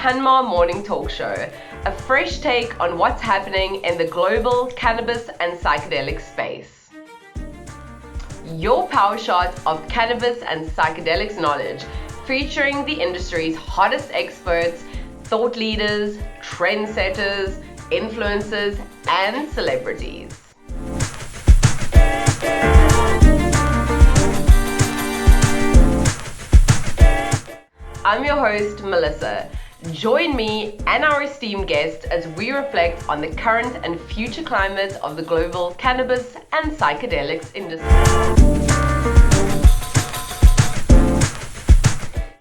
CanMar Morning Talk Show, a fresh take on what's happening in the global cannabis and psychedelic space. Your power shot of cannabis and psychedelics knowledge, featuring the industry's hottest experts, thought leaders, trendsetters, influencers, and celebrities. I'm your host, Melissa. Join me and our esteemed guest as we reflect on the current and future climate of the global cannabis and psychedelics industry.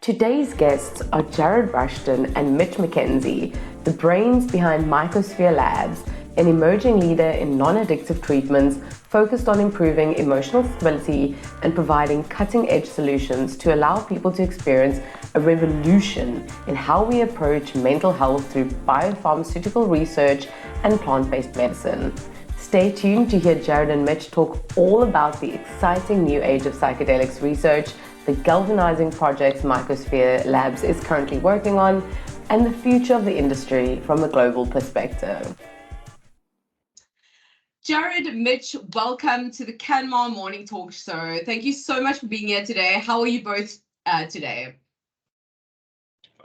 Today's guests are Jared Rushton and Mitch McKenzie, the brains behind Mycosphere Labs, an emerging leader in non-addictive treatments focused on improving emotional stability and providing cutting-edge solutions to allow people to experience a revolution in how we approach mental health through biopharmaceutical research and plant-based medicine. Stay tuned to hear Jared and Mitch talk all about the exciting new age of psychedelics research, the galvanizing projects Mycosphere Labs is currently working on, and the future of the industry from a global perspective. Jared, Mitch, welcome to the CanMar Morning Talk Show. Thank you so much for being here today. How are you both today?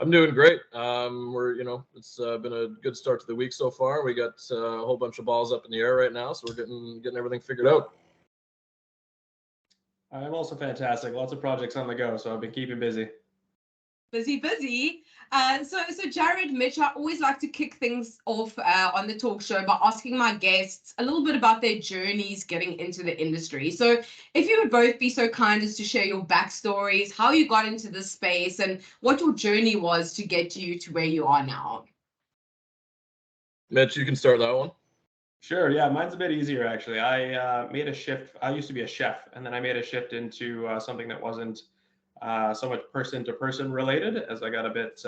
I'm doing great. It's been a good start to the week so far. We got a whole bunch of balls up in the air right now, so we're getting everything figured out. I'm also fantastic. Lots of projects on the go, so I've been keeping busy. Busy. So Jared, Mitch, I always like to kick things off on the talk show by asking my guests a little bit about their journeys getting into the industry. So if you would both be so kind as to share your backstories, how you got into this space, and what your journey was to get you to where you are now. Mitch, you can start that one. Sure, yeah, mine's a bit easier actually. I made a shift. I used to be a chef, and then I made a shift into something that wasn't so much person-to-person related, as I got a bit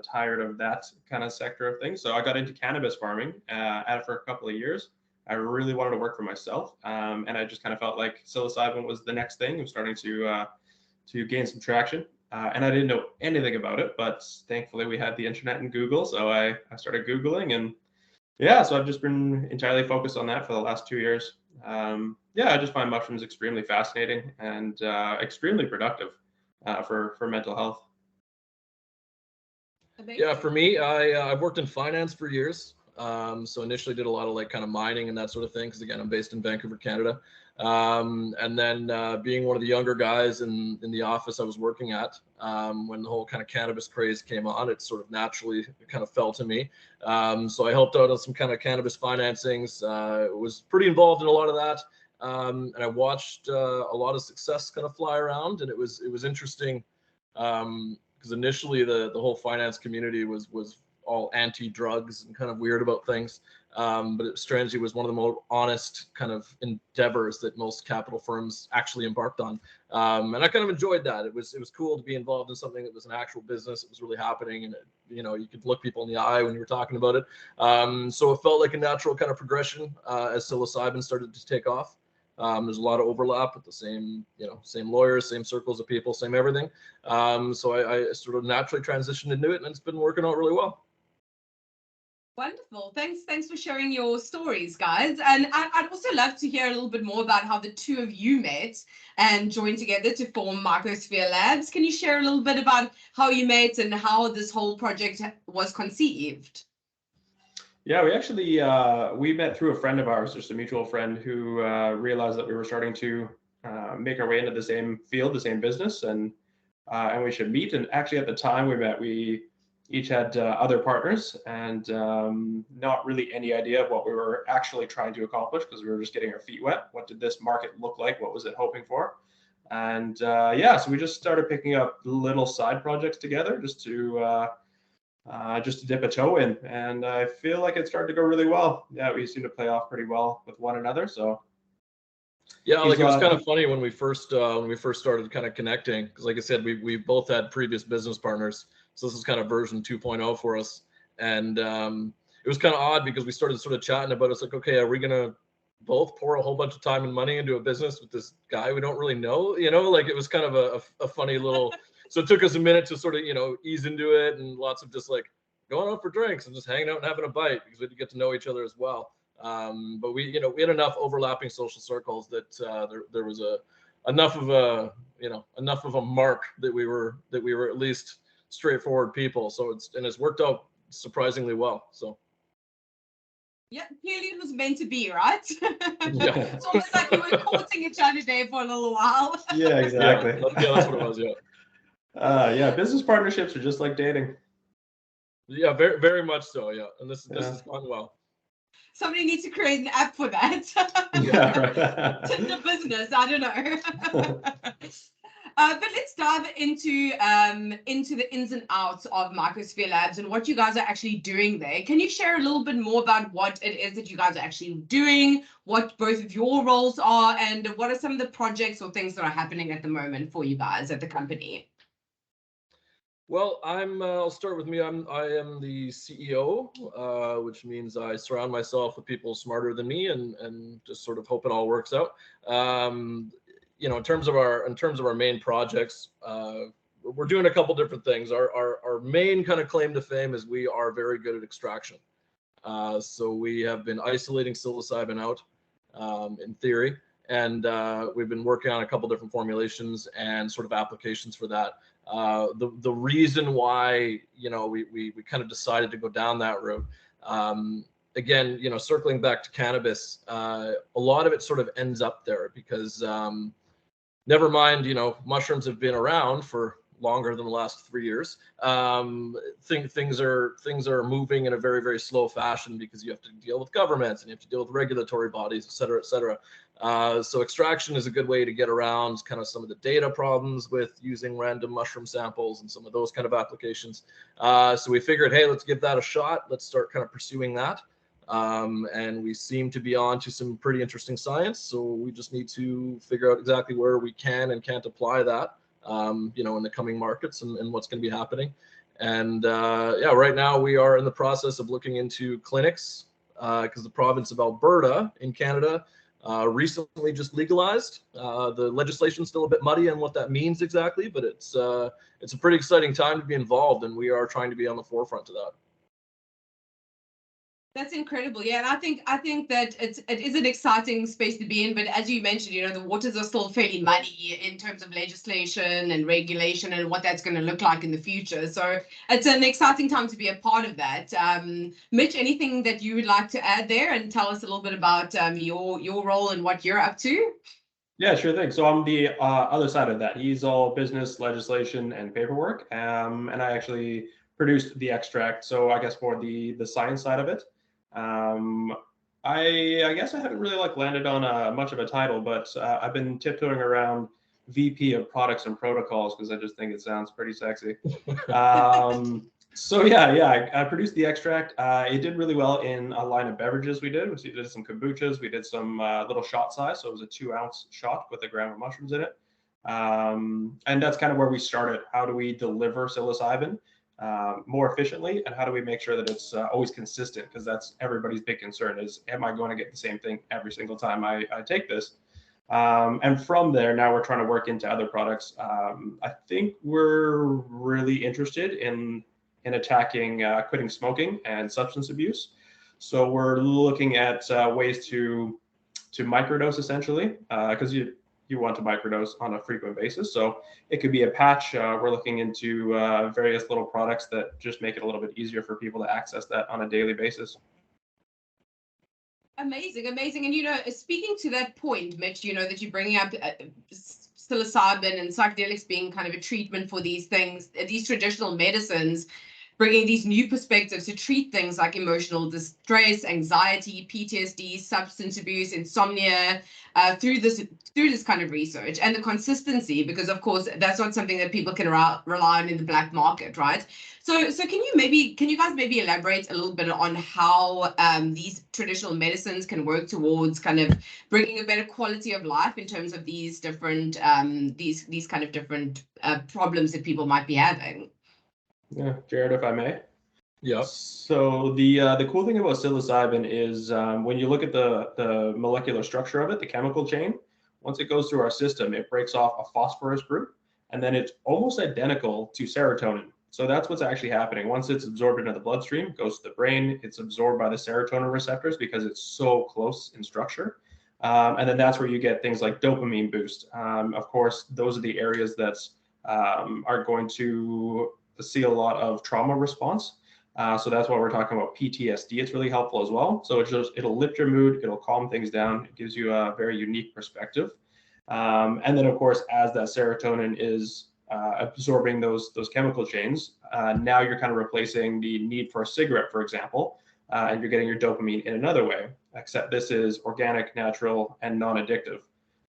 tired of that kind of sector of things. So I got into cannabis farming at it for a couple of years. I really wanted to work for myself, and I just kind of felt like psilocybin was the next thing. It was starting to gain some traction, and I didn't know anything about it, but thankfully we had the internet and Google, so I started Googling, and yeah, so I've just been entirely focused on that for the last 2 years. I just find mushrooms extremely fascinating and extremely productive for mental health. Yeah, for me, I've worked in finance for years. So initially did a lot of kind of mining and that sort of thing, because again, I'm based in Vancouver, Canada. And then being one of the younger guys in the office I was working at, when the whole kind of cannabis craze came on, it sort of naturally kind of fell to me. So I helped out on some kind of cannabis financings, was pretty involved in a lot of that. And I watched a lot of success kind of fly around, and it was interesting because initially the whole finance community was all anti-drugs and kind of weird about things, but it strangely was one of the more honest kind of endeavors that most capital firms actually embarked on, and I kind of enjoyed that. It was cool to be involved in something that was an actual business. It was really happening, and you could look people in the eye when you were talking about it. So it felt like a natural kind of progression as psilocybin started to take off. There's a lot of overlap with the same lawyers, same circles of people, same everything. So I sort of naturally transitioned into it, and it's been working out really well. Wonderful. Thanks for sharing your stories, guys. And I'd also love to hear a little bit more about how the two of you met and joined together to form Mycosphere Labs. Can you share a little bit about how you met and how this whole project was conceived? Yeah, we actually we met through a friend of ours, just a mutual friend, who realized that we were starting to make our way into the same field, the same business, and we should meet. And actually, at the time we met, we each had other partners, and not really any idea of what we were actually trying to accomplish, because we were just getting our feet wet. What did this market look like? What was it hoping for? And so we just started picking up little side projects together, just to dip a toe in, and I feel like it started to go really well. Yeah, we seem to play off pretty well with one another. So yeah, it was kind of funny when we first started kind of connecting, because like I said, we both had previous business partners, so this is kind of version 2.0 for us. And it was kind of odd because we started sort of chatting about it. It's like, okay, are we gonna both pour a whole bunch of time and money into a business with this guy we don't really know? It was kind of a funny little. So it took us a minute to sort of ease into it, and lots of just like going out for drinks and just hanging out and having a bite because we had to get to know each other as well. But we had enough overlapping social circles that there was enough of a mark that we were at least straightforward people. So it's worked out surprisingly well. So. Yeah, clearly it was meant to be, right? Yeah. It's almost like you were courting each other there for a little while. Yeah, exactly. Yeah, that's what it was. Yeah. Yeah, business partnerships are just like dating. Yeah, very, very much so. Yeah, and this has gone well. Somebody needs to create an app for that. Yeah, right. Tinder business, I don't know. But let's dive into the ins and outs of Mycosphere Labs and what you guys are actually doing there. Can you share a little bit more about what it is that you guys are actually doing, what both of your roles are, and what are some of the projects or things that are happening at the moment for you guys at the company? Well, I'll start with me. I am the CEO, which means I surround myself with people smarter than me and just sort of hope it all works out. In terms of our main projects, we're doing a couple different things. Our main kind of claim to fame is we are very good at extraction. So we have been isolating psilocybin out, in theory, and we've been working on a couple different formulations and sort of applications for that. The reason why we kind of decided to go down that route, again, circling back to cannabis, a lot of it sort of ends up there because never mind, mushrooms have been around for longer than the last 3 years. Things are moving in a very, very slow fashion because you have to deal with governments and you have to deal with regulatory bodies, et cetera, et cetera. So extraction is a good way to get around kind of some of the data problems with using random mushroom samples and some of those kind of applications. So we figured, hey, let's give that a shot. Let's start kind of pursuing that. And we seem to be on to some pretty interesting science. So we just need to figure out exactly where we can and can't apply that, in the coming markets and what's going to be happening. And right now we are in the process of looking into clinics because the province of Alberta in Canada recently just legalized. The legislation's still a bit muddy on what that means exactly, but it's a pretty exciting time to be involved, and we are trying to be on the forefront of that. That's incredible. Yeah, and I think that it is an exciting space to be in. But as you mentioned, the waters are still fairly muddy in terms of legislation and regulation and what that's going to look like in the future. So it's an exciting time to be a part of that. Mitch, anything that you would like to add there and tell us a little bit about your role and what you're up to? Yeah, sure thing. So I'm the other side of that. He's all business, legislation, and paperwork. And I actually produced the extract. So I guess for the science side of it. I guess I haven't really landed on much of a title, but I've been tiptoeing around VP of products and protocols because I just think it sounds pretty sexy. So I produced the extract. It did really well in a line of beverages we did. We did some kombuchas. We did some little shot size. So it was a 2-ounce shot with 1 gram of mushrooms in it. And that's kind of where we started. How do we deliver psilocybin more efficiently, and how do we make sure that it's always consistent? Because that's everybody's big concern is, am I going to get the same thing every single time I take this? And from there, now we're trying to work into other products. I think we're really interested in attacking quitting smoking and substance abuse. So we're looking at ways to microdose essentially, because you want to microdose on a frequent basis. So it could be a patch. We're looking into various little products that just make it a little bit easier for people to access that on a daily basis. Amazing. And, speaking to that point, Mitch, that you're bringing up psilocybin and psychedelics being kind of a treatment for these things, these traditional medicines, bringing these new perspectives to treat things like emotional distress, anxiety, PTSD, substance abuse, insomnia, through this kind of research and the consistency, because of course that's not something that people can rely on in the black market, right? So can you guys maybe elaborate a little bit on how these traditional medicines can work towards kind of bringing a better quality of life in terms of these different these kind of different problems that people might be having? Yeah, Jared, if I may. Yeah. So the cool thing about psilocybin is when you look at the molecular structure of it, the chemical chain, once it goes through our system, it breaks off a phosphorus group, and then it's almost identical to serotonin. So that's what's actually happening. Once it's absorbed into the bloodstream, it goes to the brain, it's absorbed by the serotonin receptors because it's so close in structure. And then that's where you get things like dopamine boost. Of course, those are the areas that are going to see a lot of trauma response. So that's why we're talking about PTSD. It's really helpful as well. So it'll lift your mood, it'll calm things down, it gives you a very unique perspective. And then of course, as that serotonin is absorbing those chemical chains, now you're kind of replacing the need for a cigarette, for example, and you're getting your dopamine in another way, except this is organic, natural, and non-addictive.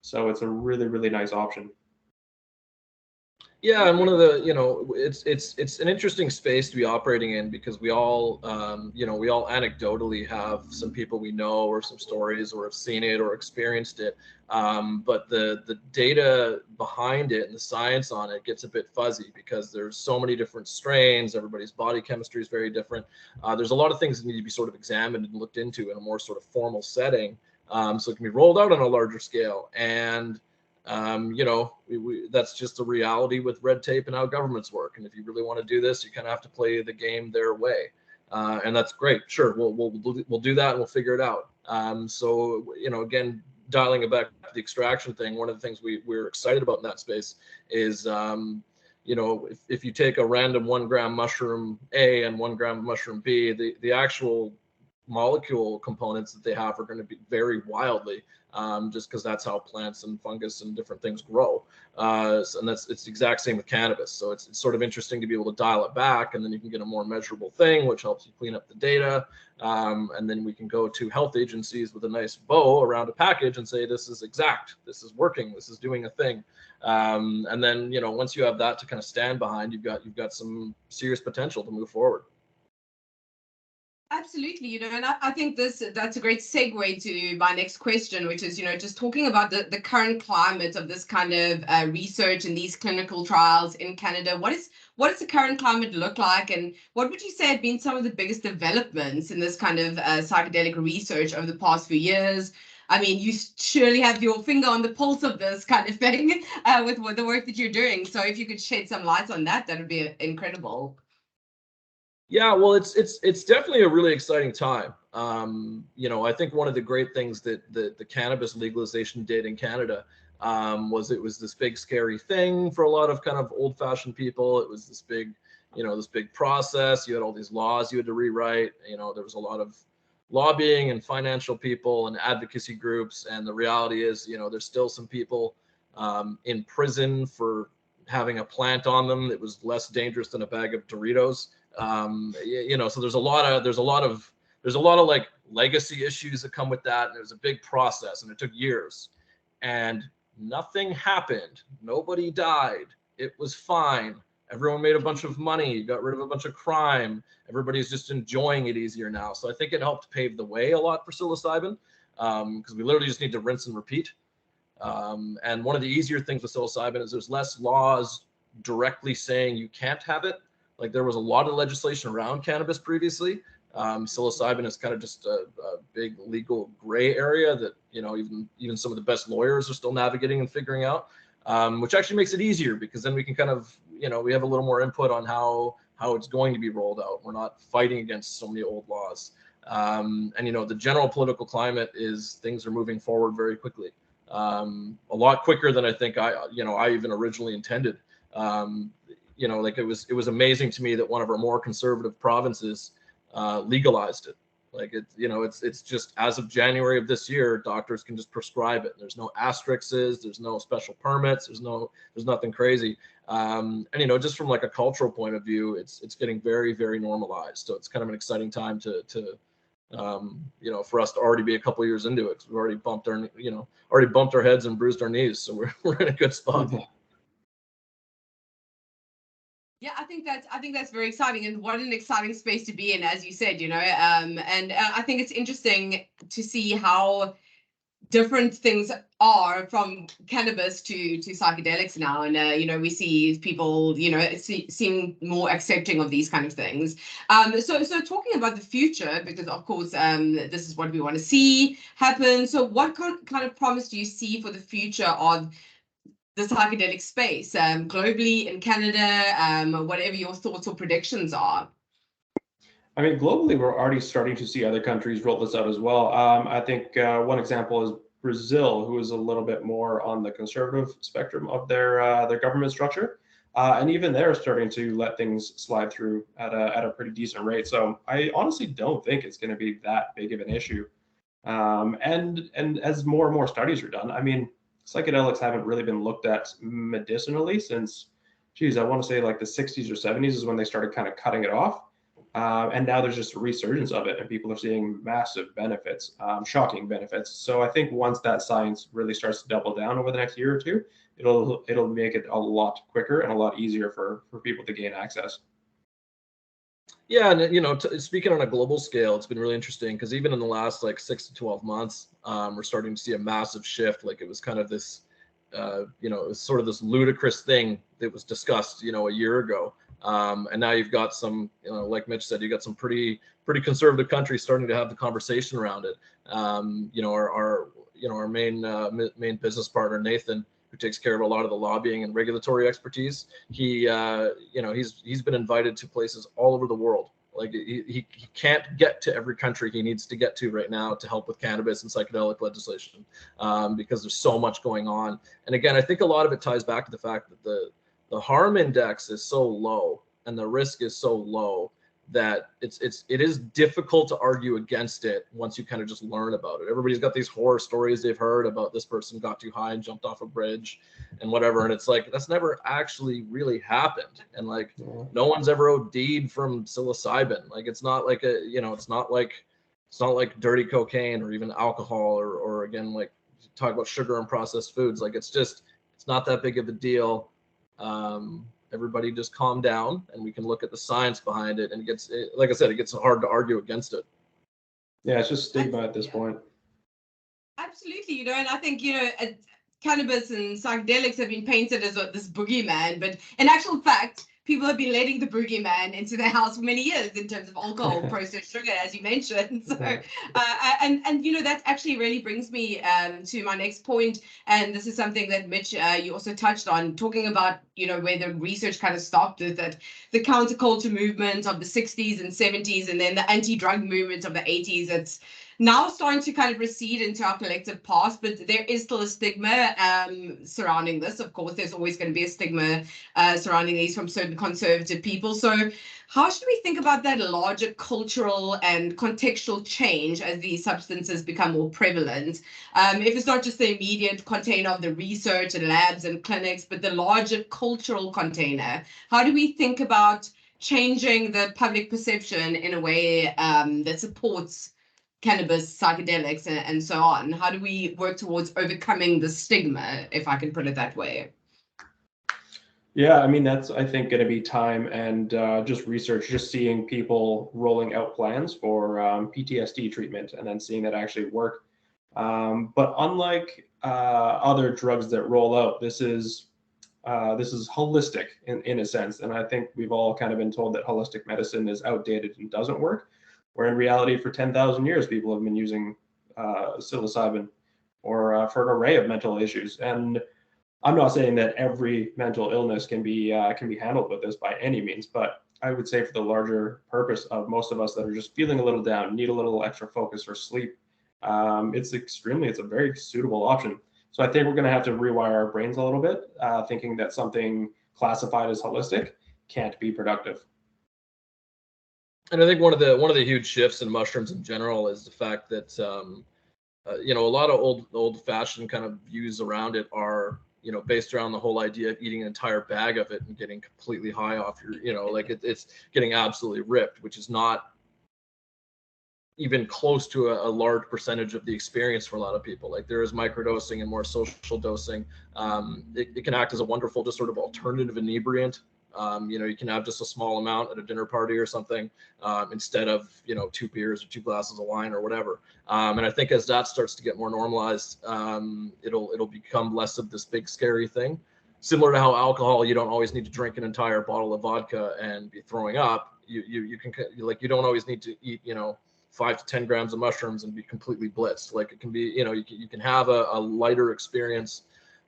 So it's a really, really nice option. Yeah, and one of the, it's an interesting space to be operating in because we all, we all anecdotally have some people we know or some stories or have seen it or experienced it. But the data behind it and the science on it gets a bit fuzzy because there's so many different strains. Everybody's body chemistry is very different. There's a lot of things that need to be sort of examined and looked into in a more sort of formal setting, so it can be rolled out on a larger scale. And that's just the reality with red tape and how governments work. And if you really want to do this, you kind of have to play the game their way. And that's great. Sure, we'll do that and we'll figure it out. So, again, dialing it back to the extraction thing, one of the things we're excited about in that space is, if you take a random 1 gram mushroom A and 1 gram of mushroom B, the actual molecule components that they have are going to be vary wildly, just because that's how plants and fungus and different things grow. And it's the exact same with cannabis. So it's sort of interesting to be able to dial it back, and then you can get a more measurable thing, which helps you clean up the data. And then we can go to health agencies with a nice bow around a package and say, this is exact, this is working, this is doing a thing. And then, once you have that to kind of stand behind, you've got some serious potential to move forward. Absolutely, and I think that's a great segue to my next question, which is, just talking about the current climate of this kind of research and these clinical trials in Canada. What does the current climate look like, and what would you say have been some of the biggest developments in this kind of psychedelic research over the past few years? I mean, you surely have your finger on the pulse of this kind of thing with the work that you're doing. So if you could shed some light on that, that would be incredible. Yeah, well, it's definitely a really exciting time. I think one of the great things that the cannabis legalization did in Canada was it was this big scary thing for a lot of kind of old-fashioned people. It was this big, this big process. You had all these laws you had to rewrite. There was a lot of lobbying and financial people and advocacy groups. And the reality is, there's still some people in prison for having a plant on them that was less dangerous than a bag of Doritos. So there's a lot of like legacy issues that come with that. And it was a big process and it took years and nothing happened. Nobody died. It was fine. Everyone made a bunch of money, got rid of a bunch of crime. Everybody's just enjoying it easier now. So I think it helped pave the way a lot for psilocybin, because we literally just need to rinse and repeat. And one of the easier things with psilocybin is there's less laws directly saying you can't have it. Like there was a lot of legislation around cannabis previously. Psilocybin is kind of just a big legal gray area that, even some of the best lawyers are still navigating and figuring out, which actually makes it easier because then we can kind of, we have a little more input on how it's going to be rolled out. We're not fighting against so many old laws. And, the general political climate is things are moving forward very quickly, a lot quicker than I think I even originally intended. Like it was amazing to me that one of our more conservative provinces legalized it. Like it's just as of January of this year, doctors can just prescribe it. There's no asterisks, there's no special permits, there's nothing crazy. And just from like a cultural point of view, it's getting very, very normalized. So it's kind of an exciting time to for us to already be a couple years into it. We've already bumped our heads and bruised our knees. So we're in a good spot. Yeah, I think that's very exciting, and what an exciting space to be in, as you said, and I think it's interesting to see how different things are from cannabis to psychedelics now, and we see people seem more accepting of these kind of things. So talking about the future, because of course this is what we want to see happen. So what kind of promise do you see for the future of the psychedelic space globally, in Canada, whatever your thoughts or predictions are? I mean, globally, we're already starting to see other countries roll this out as well. I think one example is Brazil, who is a little bit more on the conservative spectrum of their government structure, and even they're starting to let things slide through at a pretty decent rate. So I honestly don't think it's going to be that big of an issue. And as more and more studies are done, I mean, psychedelics haven't really been looked at medicinally since, geez, I want to say like the 60s or 70s is when they started kind of cutting it off. And now there's just a resurgence of it, and people are seeing massive benefits, shocking benefits. So I think once that science really starts to double down over the next year or two, it'll make it a lot quicker and a lot easier for people to gain access. Yeah, and you know, speaking on a global scale, it's been really interesting because even in the last like 6 to 12 months, we're starting to see a massive shift. Like it was kind of this, you know, it was sort of this ludicrous thing that was discussed, you know, a year ago. And now you've got some, you know, like Mitch said, you got some pretty conservative countries starting to have the conversation around it. You know, our main business partner, Nathan, who takes care of a lot of the lobbying and regulatory expertise, you know, he's been invited to places all over the world. Like he can't get to every country he needs to get to right now to help with cannabis and psychedelic legislation, because there's so much going on. And again, I think a lot of it ties back to the fact that the harm index is so low and the risk is so low that it is difficult to argue against it once you kind of just learn about it. Everybody's got these horror stories they've heard about this person got too high and jumped off a bridge and whatever. And it's like, that's never actually really happened. And like, no one's ever OD'd from psilocybin. Like, it's not like it's not like dirty cocaine or even alcohol or again, like talk about sugar and processed foods. Like, it's not that big of a deal. Everybody just calm down and we can look at the science behind it. And like I said, it gets hard to argue against it. Yeah, it's just stigma at this point. Absolutely, you know, and I think, you know, cannabis and psychedelics have been painted as this boogeyman, but in actual fact, people have been letting the boogeyman into their house for many years in terms of alcohol, processed sugar, as you mentioned. So, and you know, that actually really brings me to my next point, and this is something that Mitch, you also touched on, talking about, you know, where the research kind of stopped with that, the counterculture movement of the 60s and 70s, and then the anti-drug movement of the 80s. It's now starting to kind of recede into our collective past, but there is still a stigma surrounding this. Of course, there's always going to be a stigma surrounding these from certain conservative people. So how should we think about that larger cultural and contextual change as these substances become more prevalent? If it's not just the immediate container of the research and labs and clinics, but the larger cultural container, how do we think about changing the public perception in a way that supports cannabis, psychedelics, and so on? How do we work towards overcoming the stigma, if I can put it that way? Yeah, I mean, that's, I think, going to be time and just research, just seeing people rolling out plans for PTSD treatment and then seeing that actually work. But unlike other drugs that roll out, this is holistic in a sense. And I think we've all kind of been told that holistic medicine is outdated and doesn't work, where in reality, for 10,000 years, people have been using psilocybin or for an array of mental issues. And I'm not saying that every mental illness can be handled with this by any means, but I would say for the larger purpose of most of us that are just feeling a little down, need a little extra focus or sleep, it's a very suitable option. So I think we're going to have to rewire our brains a little bit, thinking that something classified as holistic can't be productive. And I think one of the huge shifts in mushrooms in general is the fact that you know, a lot of old-fashioned kind of views around it are, you know, based around the whole idea of eating an entire bag of it and getting completely high off your, you know, like it's getting absolutely ripped, which is not even close to a large percentage of the experience for a lot of people. Like, there is microdosing and more social dosing. It can act as a wonderful just sort of alternative inebriant. You know, you can have just a small amount at a dinner party or something, instead of, you know, 2 beers or 2 glasses of wine or whatever. And I think as that starts to get more normalized, it'll become less of this big scary thing. Similar to how alcohol, you don't always need to drink an entire bottle of vodka and be throwing up. You can, like, you don't always need to eat, you know, 5 to 10 grams of mushrooms and be completely blitzed. Like, it can be, you know, you can have a lighter experience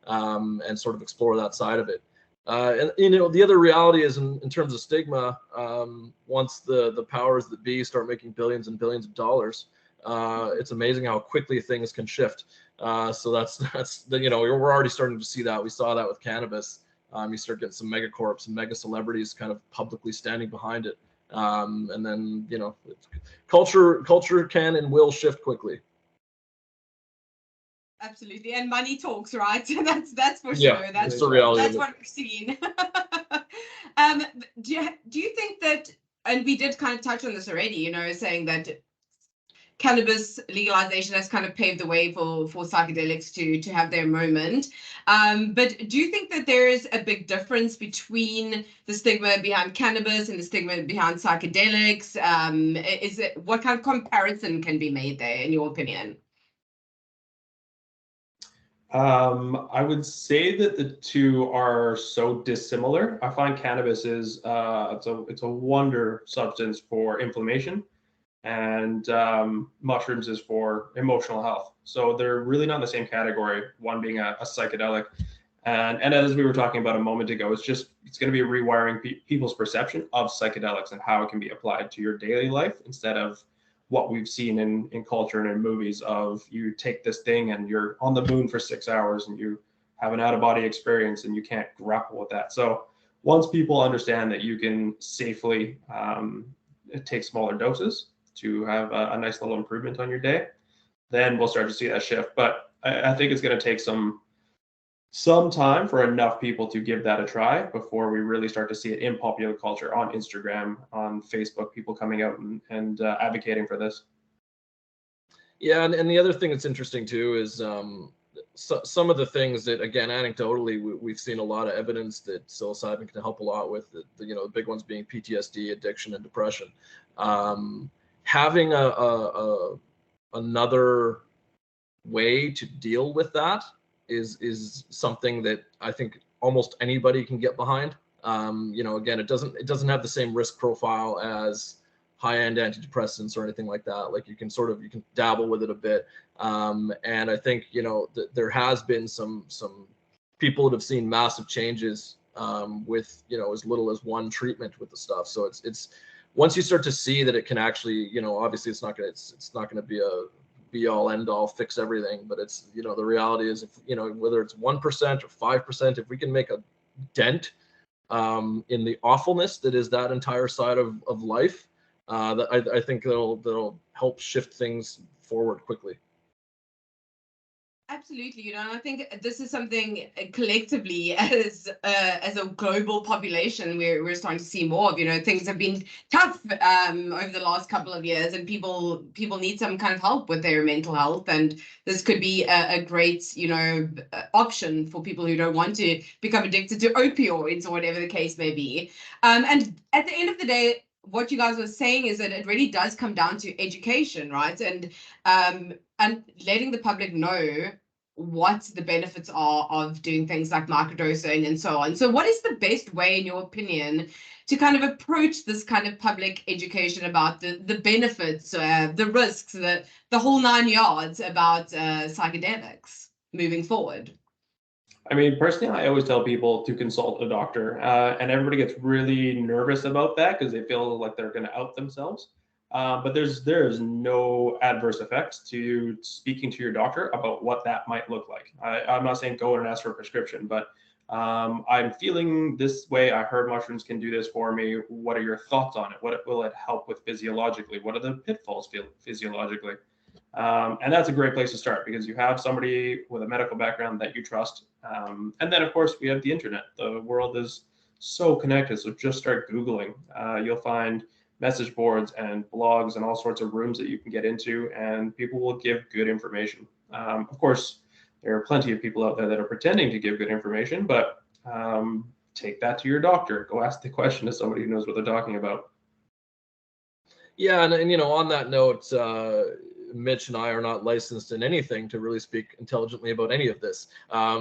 and sort of explore that side of it. And the other reality is in terms of stigma, once the powers that be start making billions and billions of dollars, it's amazing how quickly things can shift. So that's we're already starting to see that. We saw that with cannabis. You start getting some megacorps and mega celebrities kind of publicly standing behind it. And then, culture can and will shift quickly. Absolutely, and money talks, right? That's for Yeah, sure. That's the reality. That's what we've seen. Do you think that, and we did kind of touch on this already, saying that cannabis legalization has kind of paved the way for psychedelics to have their moment. But do you think that there is a big difference between the stigma behind cannabis and the stigma behind psychedelics? What kind of comparison can be made there, in your opinion? I would say that the two are so dissimilar. I find cannabis is it's a wonder substance for inflammation, and mushrooms is for emotional health. So they're really not in the same category, one being a psychedelic. And as we were talking about a moment ago, it's going to be rewiring people's perception of psychedelics and how it can be applied to your daily life, instead of what we've seen in culture and in movies of you take this thing and you're on the moon for 6 hours and you have an out-of-body experience and you can't grapple with that. So once people understand that you can safely take smaller doses to have a nice little improvement on your day, then we'll start to see that shift. But I think it's going to take some time for enough people to give that a try before we really start to see it in popular culture, on Instagram, on Facebook, people coming out and advocating for this. Yeah, and the other thing that's interesting too is some of the things that, again, anecdotally, we've seen a lot of evidence that psilocybin can help a lot with. The big ones being PTSD, addiction, and depression. Having another way to deal with that is something that I think almost anybody can get behind. Again, it doesn't have the same risk profile as high-end antidepressants or anything like that. Like you can dabble with it a bit. And I think, there has been some people that have seen massive changes with, as little as one treatment with the stuff. So it's once you start to see that it can actually, obviously it's not going to be a be all end all, fix everything, but it's, the reality is, if, whether it's 1% or 5%, if we can make a dent in the awfulness that is that entire side of life, that I think that'll help shift things forward quickly. Absolutely, and I think this is something collectively as a global population we're starting to see more of. Things have been tough over the last couple of years, and people need some kind of help with their mental health, and this could be a great option for people who don't want to become addicted to opioids or whatever the case may be. And at the end of the day, what you guys were saying is that it really does come down to education, right? And letting the public know what the benefits are of doing things like microdosing and so on. So what is the best way, in your opinion, to kind of approach this kind of public education about the benefits, the risks, the whole 9 yards about psychedelics moving forward? I mean, personally, I always tell people to consult a doctor, and everybody gets really nervous about that because they feel like they're going to out themselves. But there's no adverse effects to speaking to your doctor about what that might look like. I'm not saying go in and ask for a prescription, but I'm feeling this way. I heard mushrooms can do this for me. What are your thoughts on it? What will it help with physiologically? What are the pitfalls physiologically? And that's a great place to start, because you have somebody with a medical background that you trust. And then, of course, we have the internet. The world is so connected. So just start Googling. You'll find message boards and blogs and all sorts of rooms that you can get into, and people will give good information. Of course, there are plenty of people out there that are pretending to give good information, but take that to your doctor. Go ask the question to somebody who knows what they're talking about. Yeah, and on that note, Mitch and I are not licensed in anything to really speak intelligently about any of this.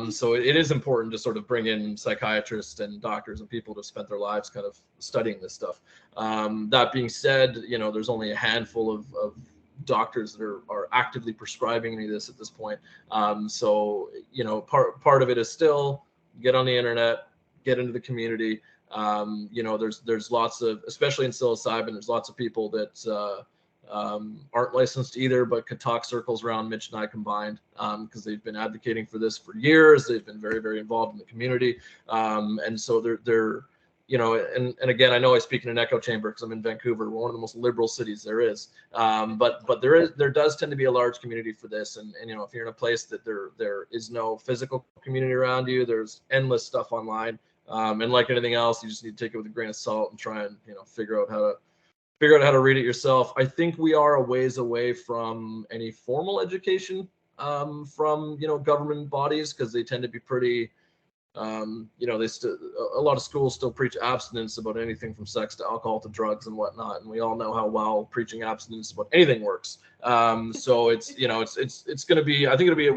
So it is important to sort of bring in psychiatrists and doctors and people who have spent their lives kind of studying this stuff. That being said, there's only a handful of doctors that are actively prescribing any of this at this point. So, you know, part of it is still get on the internet, get into the community. You know, there's lots of, especially in psilocybin, there's lots of people that aren't licensed either, but could talk circles around Mitch and I combined, because they've been advocating for this for years. They've been very, very involved in the community. And so they're, you know, and again, I know I speak in an echo chamber because I'm in Vancouver, one of the most liberal cities there is. But there does tend to be a large community for this. And you know, if you're in a place that there is no physical community around you, there's endless stuff online. And like anything else, you just need to take it with a grain of salt and try and, you know, figure out how to read it yourself. I think we are a ways away from any formal education from, you know, government bodies, because they tend to be pretty, you know, a lot of schools still preach abstinence about anything from sex to alcohol to drugs and whatnot, and we all know how well preaching abstinence about anything works. So it's, you know, it's going to be, I think it'll be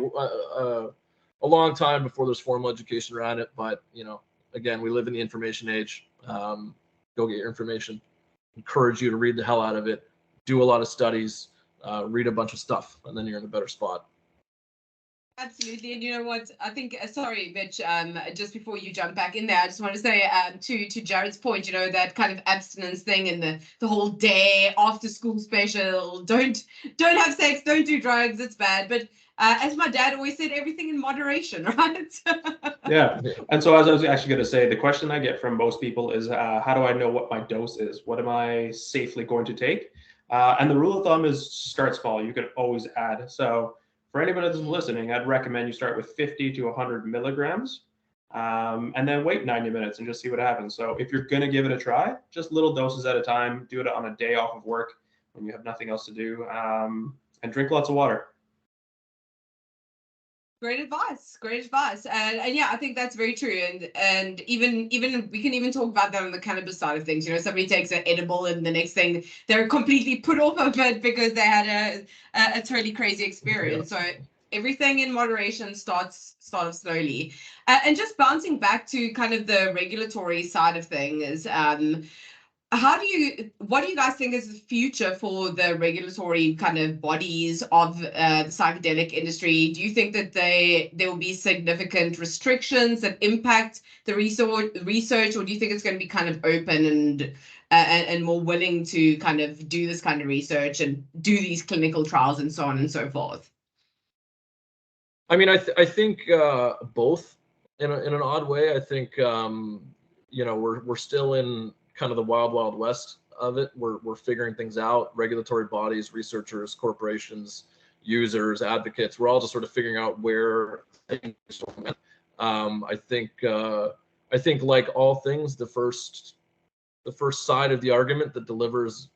a long time before there's formal education around it. But, you know, again, we live in the information age. Go get your information. Encourage you to read the hell out of it, do a lot of studies, read a bunch of stuff, and then you're in a better spot. Absolutely. And you know what, I think, sorry, Mitch, just before you jump back in there, I just want to say to Jared's point, you know, that kind of abstinence thing and the whole day after school special, don't have sex, don't do drugs, it's bad. But as my dad always said, everything in moderation, right? Yeah. And so as I was actually going to say, the question I get from most people is, how do I know what my dose is? What am I safely going to take? And the rule of thumb is start small. You can always add. So for anybody that's listening, I'd recommend you start with 50 to 100 milligrams, and then wait 90 minutes and just see what happens. So if you're going to give it a try, just little doses at a time, do it on a day off of work when you have nothing else to do, and drink lots of water. Great advice. And yeah, I think that's very true. And even we can even talk about that on the cannabis side of things. You know, somebody takes an edible and the next thing they're completely put off of it because they had a totally crazy experience. Yeah. So everything in moderation starts slowly. And just bouncing back to kind of the regulatory side of things, what do you guys think is the future for the regulatory kind of bodies of the psychedelic industry? Do you think that there will be significant restrictions that impact the research, or do you think it's going to be kind of open and more willing to kind of do this kind of research and do these clinical trials and so on and so forth? I mean, I think both in an odd way. I think you know, we're still in kind of the wild west of it. We're figuring things out. Regulatory bodies, researchers, corporations, users, advocates, we're all just sort of figuring out where things are. I think like all things, the first side of the argument that delivers,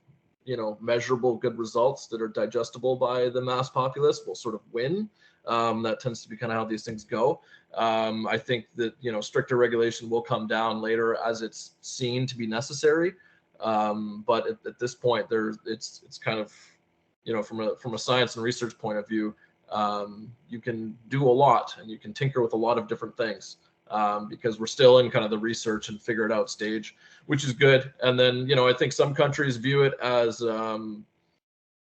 you know, measurable good results that are digestible by the mass populace will sort of win. That tends to be kind of how these things go. I think that, you know, stricter regulation will come down later as it's seen to be necessary. But at this point, it's kind of, you know, from a science and research point of view, you can do a lot and you can tinker with a lot of different things, because we're still in kind of the research and figure it out stage, which is good. And then, you know, I think some countries view it as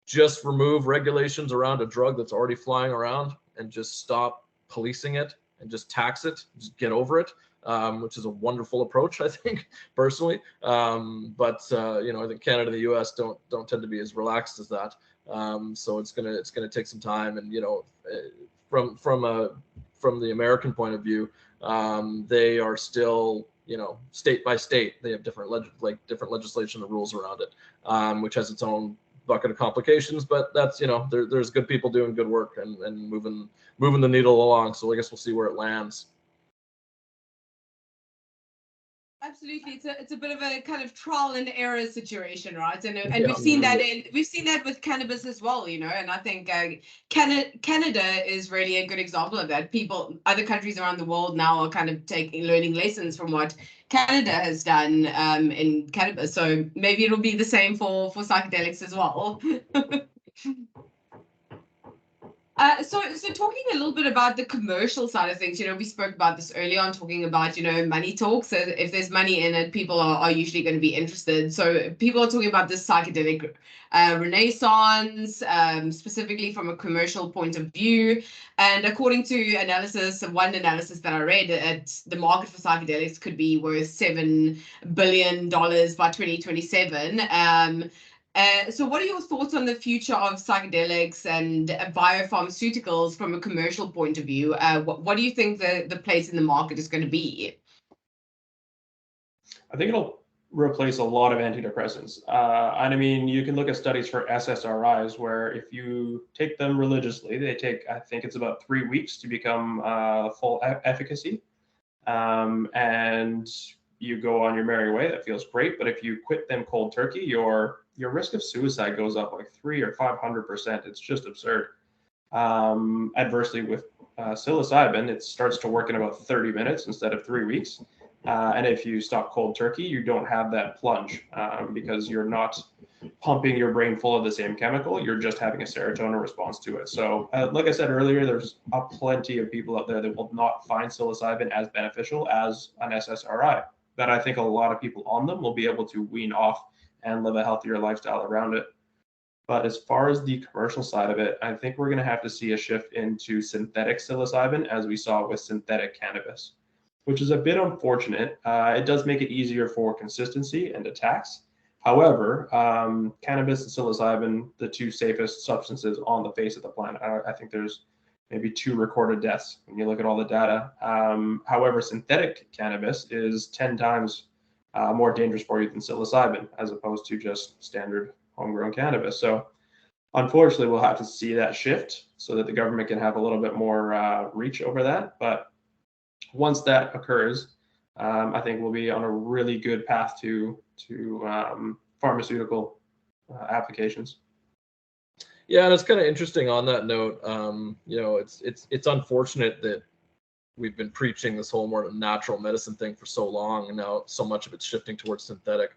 just remove regulations around a drug that's already flying around and just stop policing it and just tax it, just get over it, which is a wonderful approach, I think, personally. But you know, I think Canada and the US don't tend to be as relaxed as that. So it's gonna take some time. And, you know, from the American point of view, they are still, you know, state by state, they have different legislation and rules around it, which has its own bucket of complications, but that's, you know, there's good people doing good work and moving the needle along. So I guess we'll see where it lands. Absolutely, it's a bit of a kind of trial and error situation, right? And yeah, we've seen that with cannabis as well, you know. And I think Canada is really a good example of that. Other countries around the world now are kind of learning lessons from what Canada has done in cannabis. So maybe it'll be the same for psychedelics as well. So talking a little bit about the commercial side of things, we spoke about this earlier on, talking about, money talks. So if there's money in it, people are usually going to be interested. So people are talking about this psychedelic renaissance, specifically from a commercial point of view. And according to one analysis that I read, the market for psychedelics could be worth $7 billion by 2027. So what are your thoughts on the future of psychedelics and biopharmaceuticals from a commercial point of view? What do you think the place in the market is going to be? I think it'll replace a lot of antidepressants. And I mean, you can look at studies for SSRIs where if you take them religiously, they take, I think it's about 3 weeks to become full efficacy. And you go on your merry way, that feels great. But if you quit them cold turkey, your risk of suicide goes up like 300 or 500%. It's just absurd. Adversely, with psilocybin, it starts to work in about 30 minutes instead of 3 weeks. And if you stop cold turkey, you don't have that plunge because you're not pumping your brain full of the same chemical. You're just having a serotonin response to it. So like I said earlier, there's plenty of people out there that will not find psilocybin as beneficial as an SSRI. But I think a lot of people on them will be able to wean off and live a healthier lifestyle around it. But as far as the commercial side of it, I think we're going to have to see a shift into synthetic psilocybin as we saw with synthetic cannabis, which is a bit unfortunate. It does make it easier for consistency and attacks. However, cannabis and psilocybin, the two safest substances on the face of the planet. I think there's maybe 2 recorded deaths when you look at all the data. However, synthetic cannabis is 10 times more dangerous for you than psilocybin, as opposed to just standard homegrown cannabis. So unfortunately, we'll have to see that shift so that the government can have a little bit more reach over that. But once that occurs, I think we'll be on a really good path to pharmaceutical applications. Yeah, and it's kind of interesting on that note. It's unfortunate that we've been preaching this whole more natural medicine thing for so long, and now so much of it's shifting towards synthetic.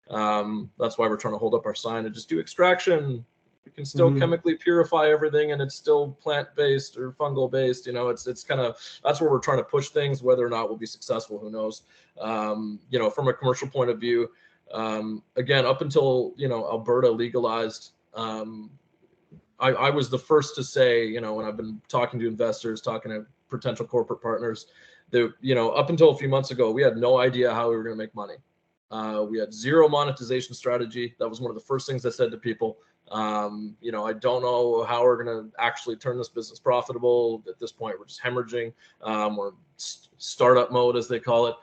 That's why we're trying to hold up our sign and just do extraction. We can still chemically purify everything, and it's still plant-based or fungal-based. It's kind of, that's where we're trying to push things. Whether or not we'll be successful, who knows? From a commercial point of view, again, up until Alberta legalized, I was the first to say, when I've been talking to investors, talking to potential corporate partners, that up until a few months ago, we had no idea how we were going to make money. We had zero monetization strategy. That was one of the first things I said to people. I don't know how we're going to actually turn this business profitable. At this point, we're just hemorrhaging. We're startup mode, as they call it,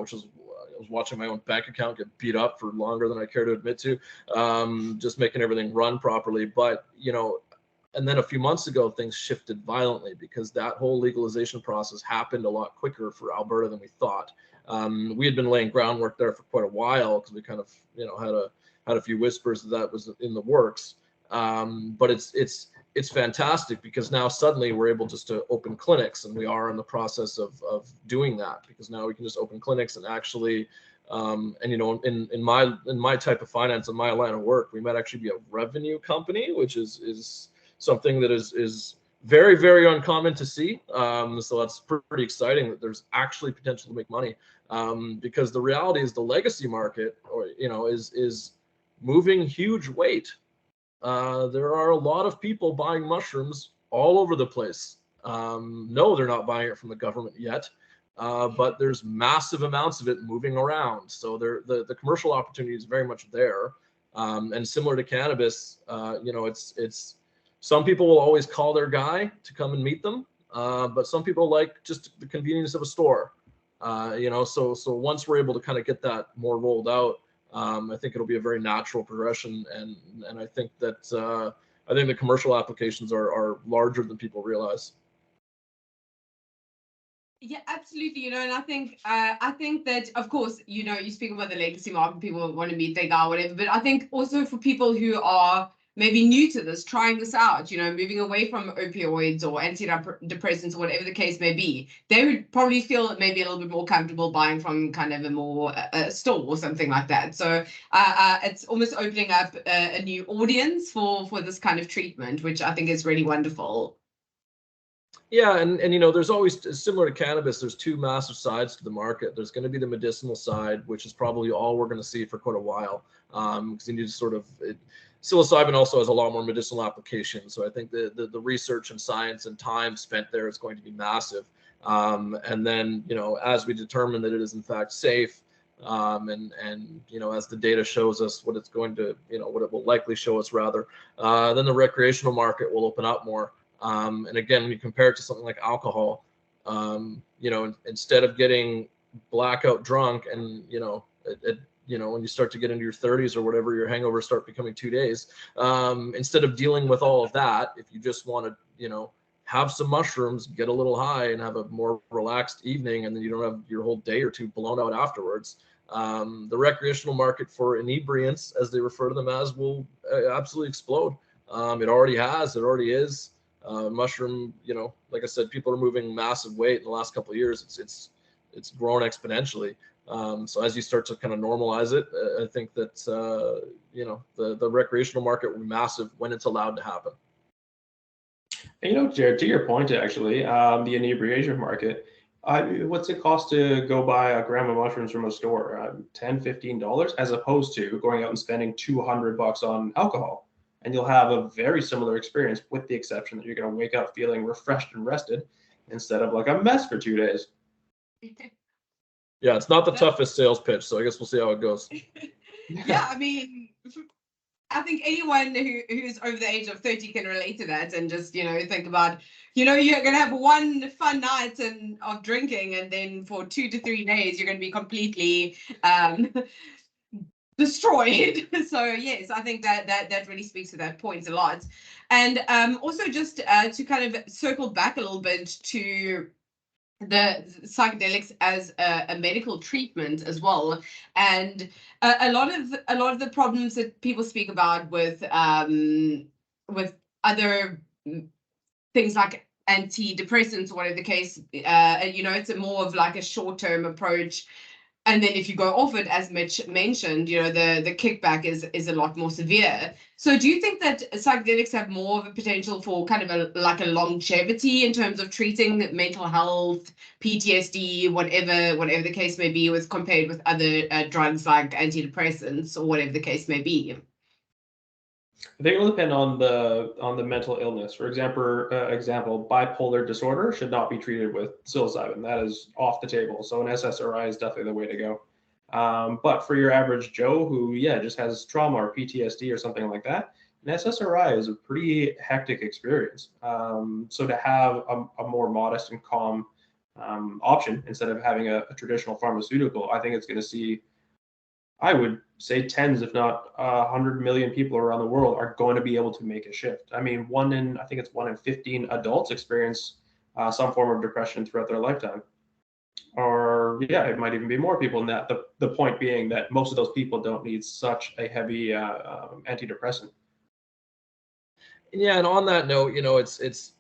which is, I was watching my own bank account get beat up for longer than I care to admit to, just making everything run properly. But, and then a few months ago, things shifted violently because that whole legalization process happened a lot quicker for Alberta than we thought. We had been laying groundwork there for quite a while because we kind of, had a few whispers that was in the works. But it's fantastic because now suddenly we're able just to open clinics, and we are in the process of doing that because now we can just open clinics and actually, in my type of finance and my line of work, we might actually be a revenue company, which is something that is very, very uncommon to see. So that's pretty exciting that there's actually potential to make money, because the reality is the legacy market, is moving huge weight. There are a lot of people buying mushrooms all over the place. No, they're not buying it from the government yet, but there's massive amounts of it moving around. So the commercial opportunity is very much there. And similar to cannabis, it's some people will always call their guy to come and meet them, but some people like just the convenience of a store. So once we're able to kind of get that more rolled out, I think it'll be a very natural progression, and I think that the commercial applications are larger than people realize. Yeah, absolutely. And I think that, of course, you speak about the legacy market, people want to meet their guy, whatever. But I think also for people who are maybe new to this, trying this out, moving away from opioids or antidepressants or whatever the case may be, they would probably feel maybe a little bit more comfortable buying from kind of a more store or something like that. So it's almost opening up a new audience for this kind of treatment, which I think is really wonderful. Yeah, and there's always, similar to cannabis, there's two massive sides to the market. There's going to be the medicinal side, which is probably all we're going to see for quite a while, because you need to sort of psilocybin also has a lot more medicinal applications. So I think the research and science and time spent there is going to be massive. And then, as we determine that it is in fact safe, and as the data shows us what it's going to, what it will likely show us rather, then the recreational market will open up more. And again, when you compare it to something like alcohol, instead of getting blackout drunk and, when you start to get into your 30s or whatever, your hangovers start becoming 2 days. Instead of dealing with all of that, if you just want to, have some mushrooms, get a little high and have a more relaxed evening, and then you don't have your whole day or two blown out afterwards. The recreational market for inebriants, as they refer to them as, will absolutely explode. It already has, it already is. Mushroom, like I said, people are moving massive weight in the last couple of years. It's grown exponentially. So as you start to kind of normalize it, I think that the recreational market will be massive when it's allowed to happen. And, Jared, to your point, actually, the inebriation market, what's it cost to go buy a gram of mushrooms from a store? $10, $15, as opposed to going out and spending $200 on alcohol. And you'll have a very similar experience, with the exception that you're going to wake up feeling refreshed and rested instead of like a mess for 2 days. Yeah, it's not the toughest sales pitch, so I guess we'll see how it goes. Yeah, I mean, I think anyone who's over the age of 30 can relate to that, and just, think about, you're going to have one fun night of drinking, and then for 2 to 3 days, you're going to be completely destroyed. So yes, I think that really speaks to that point a lot. And also just to kind of circle back a little bit to the psychedelics as a medical treatment as well, and a lot of the problems that people speak about with other things like antidepressants or whatever the case, it's a more of like a short-term approach. And then if you go off it, as Mitch mentioned, the kickback is a lot more severe. So do you think that psychedelics have more of a potential for kind of a longevity in terms of treating mental health, PTSD, whatever the case may be, compared with other drugs like antidepressants or whatever the case may be? I think it'll depend on the mental illness. For example, bipolar disorder should not be treated with psilocybin. That is off the table. So an SSRI is definitely the way to go. But for your average Joe who, just has trauma or PTSD or something like that, an SSRI is a pretty hectic experience. So to have a more modest and calm option instead of having a traditional pharmaceutical, I think it's going to see, I would say, tens, if not 100 million people around the world are going to be able to make a shift. I mean, one in 15 adults experience some form of depression throughout their lifetime. Or it might even be more people than that. The point being that most of those people don't need such a heavy antidepressant. Yeah, and on that note, it's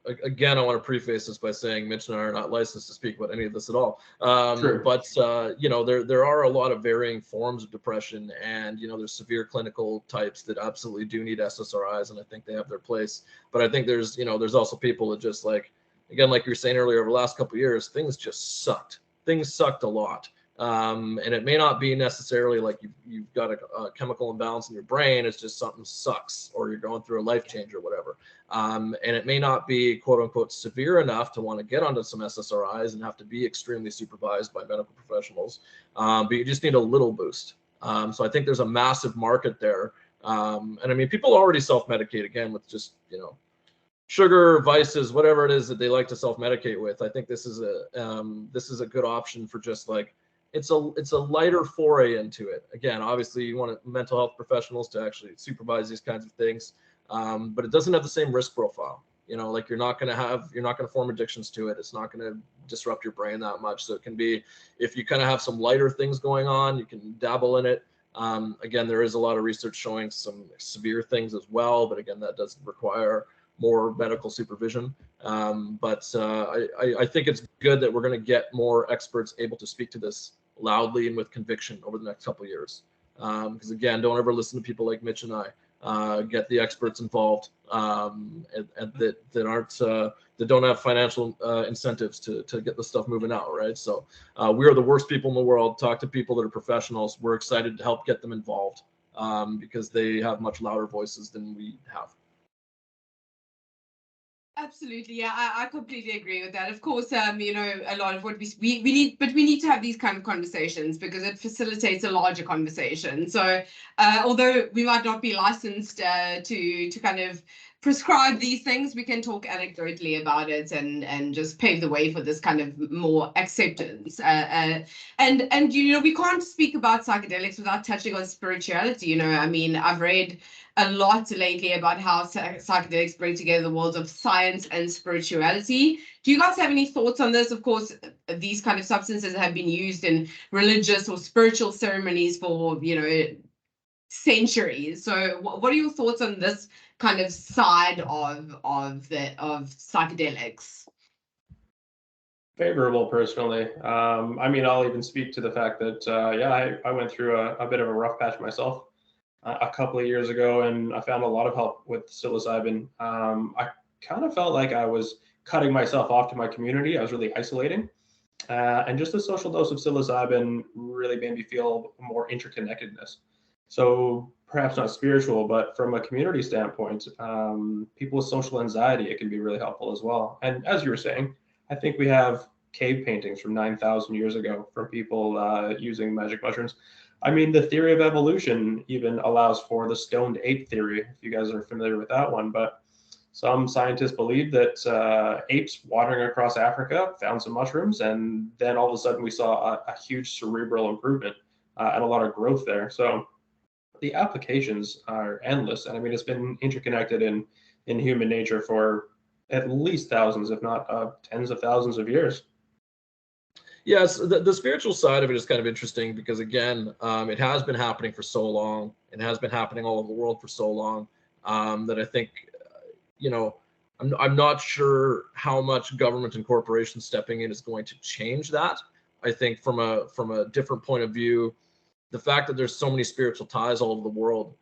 again, I want to preface this by saying Mitch and I are not licensed to speak about any of this at all. True. But there are a lot of varying forms of depression, and there's severe clinical types that absolutely do need SSRIs, and I think they have their place. But I think there's also people that just, like, again, like you were saying earlier, over the last couple of years, things just sucked. Things sucked a lot. And it may not be necessarily like you've got a chemical imbalance in your brain. It's just something sucks, or you're going through a life change or whatever. And it may not be quote unquote severe enough to want to get onto some SSRIs and have to be extremely supervised by medical professionals. But you just need a little boost. So I think there's a massive market there. And I mean, people already self-medicate, again, with just, sugar, vices, whatever it is that they like to self-medicate with. I think this is a good option for just like, it's a lighter foray into it. Again, obviously you want mental health professionals to actually supervise these kinds of things, but it doesn't have the same risk profile. Like you're not going to form addictions to it. It's not going to disrupt your brain that much. So it can be, if you kind of have some lighter things going on, you can dabble in it. Again, there is a lot of research showing some severe things as well, but again, that does require more medical supervision. I think it's good that we're going to get more experts able to speak to this loudly and with conviction over the next couple of years. Because again, don't ever listen to people like Mitch and I. Get the experts involved, and that aren't that don't have financial incentives to get the stuff moving out, right? So we are the worst people in the world. Talk to people that are professionals. We're excited to help get them involved because they have much louder voices than we have. Absolutely, yeah, I completely agree with that. Of course, you know, a lot of what we need, but we need to have these kind of conversations because it facilitates a larger conversation. So, although we might not be licensed to kind of prescribe these things, we can talk anecdotally about it and just pave the way for this kind of more acceptance. And you know, we can't speak about psychedelics without touching on spirituality. You know, I mean, I've read a lot lately about how psychedelics bring together the worlds of science and spirituality. Do you guys have any thoughts on this? Of course, these kind of substances have been used in religious or spiritual ceremonies for, you know, centuries. So what are your thoughts on this kind of side of psychedelics? Favorable, personally. I mean, I'll even speak to the fact that, yeah, I went through a bit of a rough patch myself a couple of years ago, and I found a lot of help with psilocybin. I kind of felt like I was cutting myself off to my community. I was really isolating. And just a social dose of psilocybin really made me feel more interconnectedness. So perhaps not spiritual, but from a community standpoint, people with social anxiety, it can be really helpful as well. And as you were saying, I think we have cave paintings from 9,000 years ago from people using magic mushrooms. I mean, the theory of evolution even allows for the stoned ape theory, if you guys are familiar with that one. But some scientists believe that apes wandering across Africa found some mushrooms, and then all of a sudden we saw a huge cerebral improvement and a lot of growth there. So the applications are endless. And I mean, it's been interconnected in human nature for at least thousands, if not tens of thousands of years. Yes, the spiritual side of it is kind of interesting because, again, it has been happening for so long. It has been happening all over the world for so long that I think, you know, I'm not sure how much government and corporations stepping in is going to change that. I think from a different point of view, the fact that there's so many spiritual ties all over the world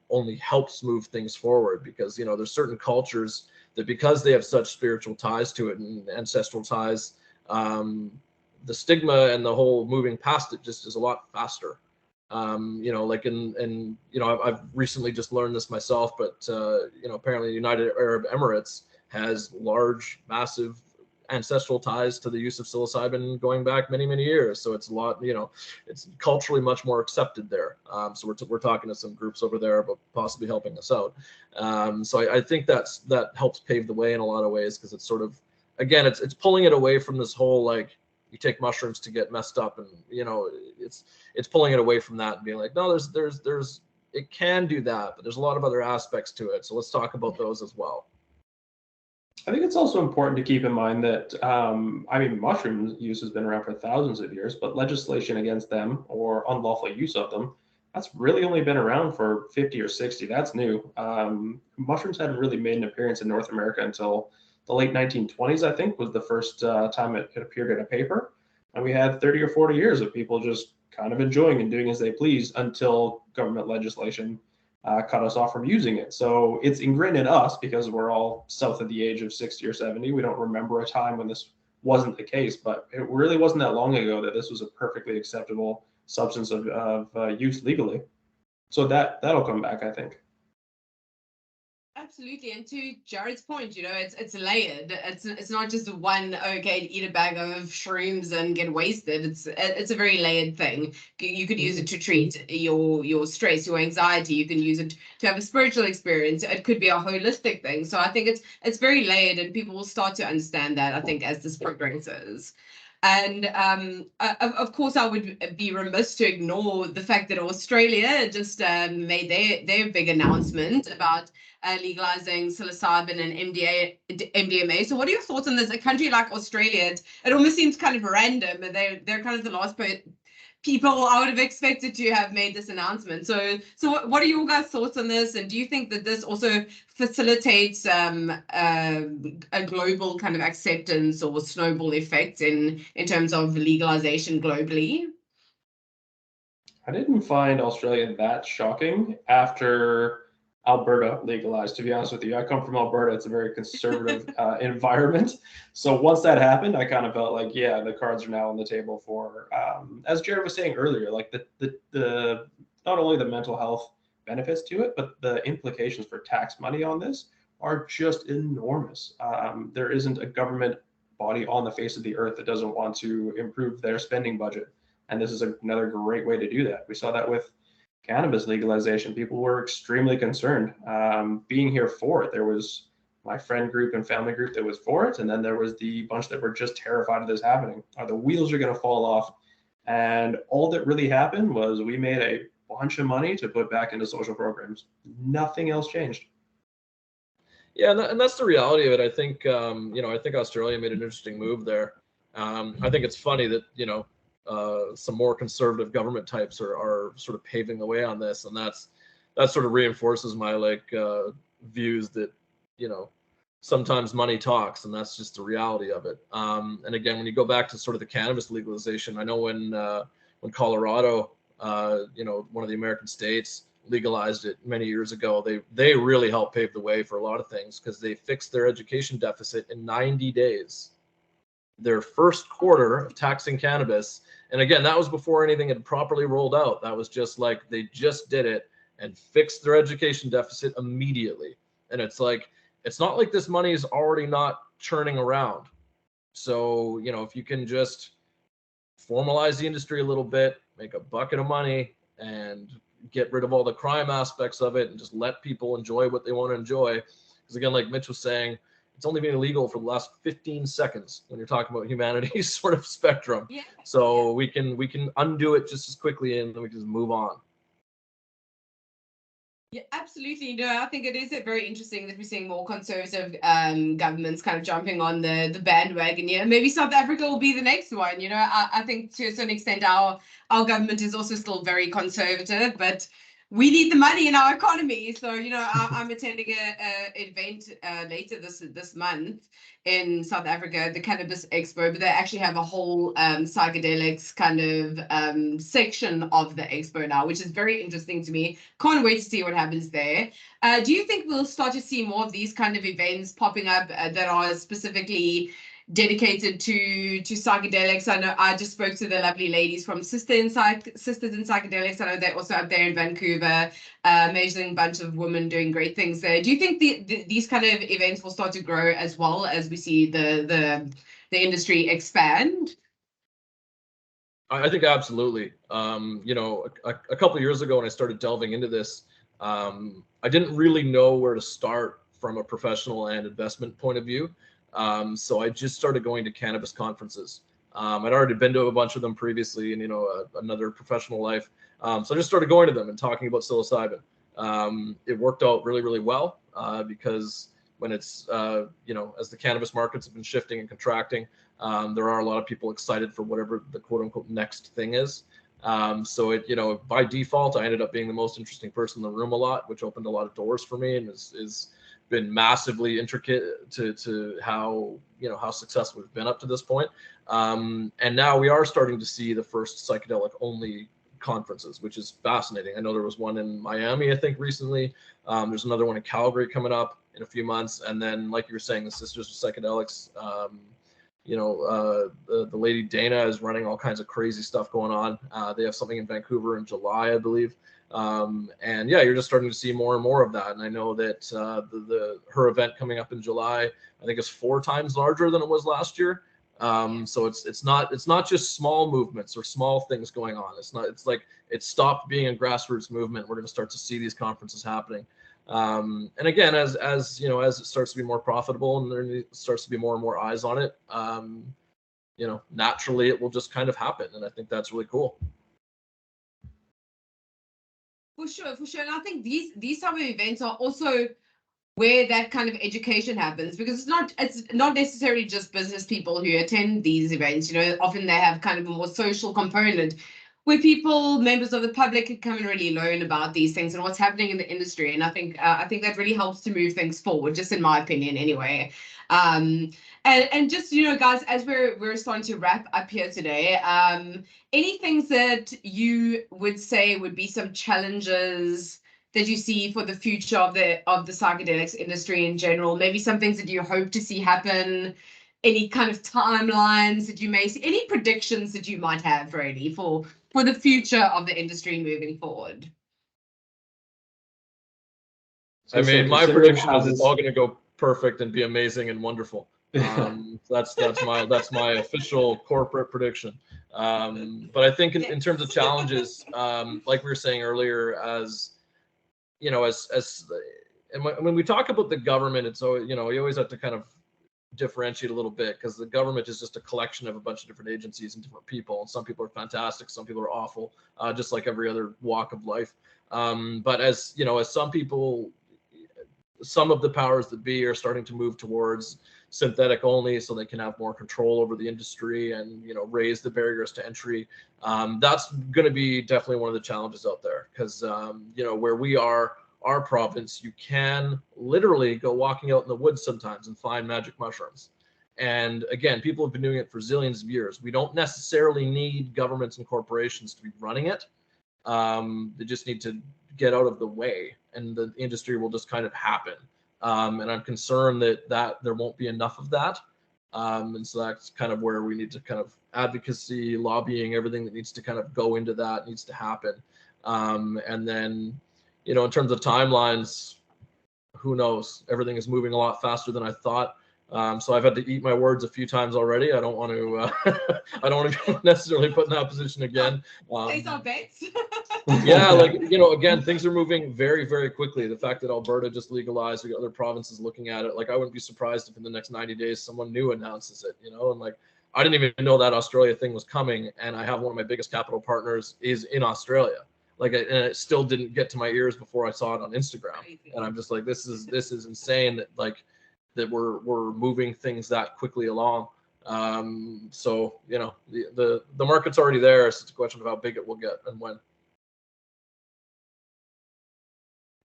only helps move things forward because, you know, there's certain cultures that because they have such spiritual ties to it and ancestral ties, the stigma and the whole moving past it just is a lot faster. You know, like in you know, I've recently just learned this myself, but you know, apparently the United Arab Emirates has large, massive ancestral ties to the use of psilocybin going back many, many years. So it's a lot, you know, it's culturally much more accepted there. So we're talking to some groups over there about possibly helping us out. So I think that helps pave the way in a lot of ways because it's sort of, again, it's pulling it away from this whole like you take mushrooms to get messed up, and you know it's pulling it away from that and being like, no, there's it can do that, but there's a lot of other aspects to it. So let's talk about those as well. I think it's also important to keep in mind that, I mean, mushroom use has been around for thousands of years, but legislation against them or unlawful use of them, that's really only been around for 50 or 60. That's new. Mushrooms hadn't really made an appearance in North America until the late 1920s, I think, was the first time it appeared in a paper. And we had 30 or 40 years of people just kind of enjoying and doing as they please until government legislation cut us off from using it. So it's ingrained in us because we're all south of the age of 60 or 70. We don't remember a time when this wasn't the case, but it really wasn't that long ago that this was a perfectly acceptable substance of use legally. So that'll come back, I think. Absolutely, and to Jared's point, you know, it's layered. It's not just one, okay, eat a bag of shrooms and get wasted. It's a very layered thing. You could use it to treat your stress, your anxiety. You can use it to have a spiritual experience. It could be a holistic thing. So I think it's very layered, and people will start to understand that, I think, as this progresses. And of course, I would be remiss to ignore the fact that Australia just made their big announcement about legalizing psilocybin and MDMA. So what are your thoughts on this? A country like Australia, it almost seems kind of random. They're kind of the last people I would have expected to have made this announcement. So what are your guys' thoughts on this? And do you think that this also facilitates a global kind of acceptance or snowball effect in terms of legalization globally? I didn't find Australia that shocking after Alberta legalized, to be honest with you. I come from Alberta. It's a very conservative environment. So once that happened, I kind of felt like, yeah, the cards are now on the table for, as Jared was saying earlier, like the not only the mental health benefits to it, but the implications for tax money on this are just enormous. There isn't a government body on the face of the earth that doesn't want to improve their spending budget. And this is another great way to do that. We saw that with cannabis legalization. People were extremely concerned. Being here for it, there was my friend group and family group that was for it, and then there was the bunch that were just terrified of this happening. The wheels are going to fall off. And all that really happened was we made a bunch of money to put back into social programs. Nothing else changed. Yeah, and that's the reality of it. I think I think Australia made an interesting move there. I think it's funny that some more conservative government types are sort of paving the way on this, and that sort of reinforces my views that sometimes money talks, and that's just the reality of it. And again, when you go back to sort of the cannabis legalization, I know when Colorado, one of the American states, legalized it many years ago, they really helped pave the way for a lot of things because they fixed their education deficit in 90 days. Their first quarter of taxing cannabis. And again, that was before anything had properly rolled out. That was just like they just did it and fixed their education deficit immediately. And it's not like this money is already not churning around. So, if you can just formalize the industry a little bit, make a bucket of money, and get rid of all the crime aspects of it and just let people enjoy what they want to enjoy. Because again, like Mitch was saying, it's only been illegal for the last 15 seconds when you're talking about humanity's sort of spectrum. Yeah. So we can undo it just as quickly and then we can just move on. Yeah, absolutely. I think it is very interesting that we're seeing more conservative governments kind of jumping on the bandwagon. Maybe South Africa will be the next one. I think to a certain extent our government is also still very conservative, but we need the money in our economy. So, I'm attending an event later this month in South Africa, the Cannabis Expo, but they actually have a whole psychedelics kind of section of the expo now, which is very interesting to me. Can't wait to see what happens there. Do you think we'll start to see more of these kind of events popping up that are specifically dedicated to psychedelics? I know I just spoke to the lovely ladies from Sisters in Psychedelics. I know they're also up there in Vancouver, amazing bunch of women doing great things there. Do you think these kind of events will start to grow as well as we see the industry expand? I think absolutely. A couple of years ago when I started delving into this, I didn't really know where to start from a professional and investment point of view. So I just started going to cannabis conferences. I'd already been to a bunch of them previously in, another professional life. So I just started going to them and talking about psilocybin. It worked out really, really well because when it's, as the cannabis markets have been shifting and contracting, there are a lot of people excited for whatever the quote unquote next thing is. So it, by default, I ended up being the most interesting person in the room a lot, which opened a lot of doors for me and is been massively intricate to how successful we've been up to this point. And now we are starting to see the first psychedelic only conferences, which is fascinating. I know there was one in Miami, I think recently. There's another one in Calgary coming up in a few months. And then, like you were saying, the Sisters of Psychedelics, the lady Dana is running all kinds of crazy stuff going on. They have something in Vancouver in July, I believe. And yeah, you're just starting to see more and more of that. And I know that her event coming up in July, I think is 4 times larger than it was last year. So it's not just small movements or small things going on. It's like it stopped being a grassroots movement. We're going to start to see these conferences happening. And again, as it starts to be more profitable and there starts to be more and more eyes on it, naturally it will just kind of happen. And I think that's really cool. For sure. And I think these type of events are also where that kind of education happens, because it's not necessarily just business people who attend these events. Often they have kind of a more social component, where people, members of the public, can come and really learn about these things and what's happening in the industry. And I think that really helps to move things forward, just in my opinion, anyway. And just, guys, as we're starting to wrap up here today, any things that you would say would be some challenges that you see for the future of the psychedelics industry in general? Maybe some things that you hope to see happen, any kind of timelines that you may see, any predictions that you might have really for the future of the industry moving forward? I mean, my prediction is it's all going to go perfect and be amazing and wonderful. That's my official corporate prediction. But I think in terms of challenges, like we were saying earlier, as you know, and when we talk about the government, it's always, you always have to kind of differentiate a little bit, because the government is just a collection of a bunch of different agencies and different people. And some people are fantastic, some people are awful, just like every other walk of life. But as some people, some of the powers that be are starting to move towards synthetic only, so they can have more control over the industry and raise the barriers to entry. That's going to be definitely one of the challenges out there, because where we are, our province, you can literally go walking out in the woods sometimes and find magic mushrooms. And again, people have been doing it for zillions of years. We don't necessarily need governments and corporations to be running it. They just need to get out of the way, and the industry will just kind of happen. And I'm concerned that there won't be enough of that. And so that's kind of where we need to kind of advocacy, lobbying, everything that needs to kind of go into that needs to happen. And then, in terms of timelines, who knows? Everything is moving a lot faster than I thought. So I've had to eat my words a few times already. I don't want to be necessarily put in that position again. Place our bets. Yeah, again, things are moving very, very quickly. The fact that Alberta just legalized, we got other provinces looking at it. I wouldn't be surprised if in the next 90 days someone new announces it. And I didn't even know that Australia thing was coming, and I have one of my biggest capital partners is in Australia. And it still didn't get to my ears before I saw it on Instagram. Crazy. And I'm just like, this is insane that we're moving things that quickly along. So the market's already there. It's just a question of how big it will get and when.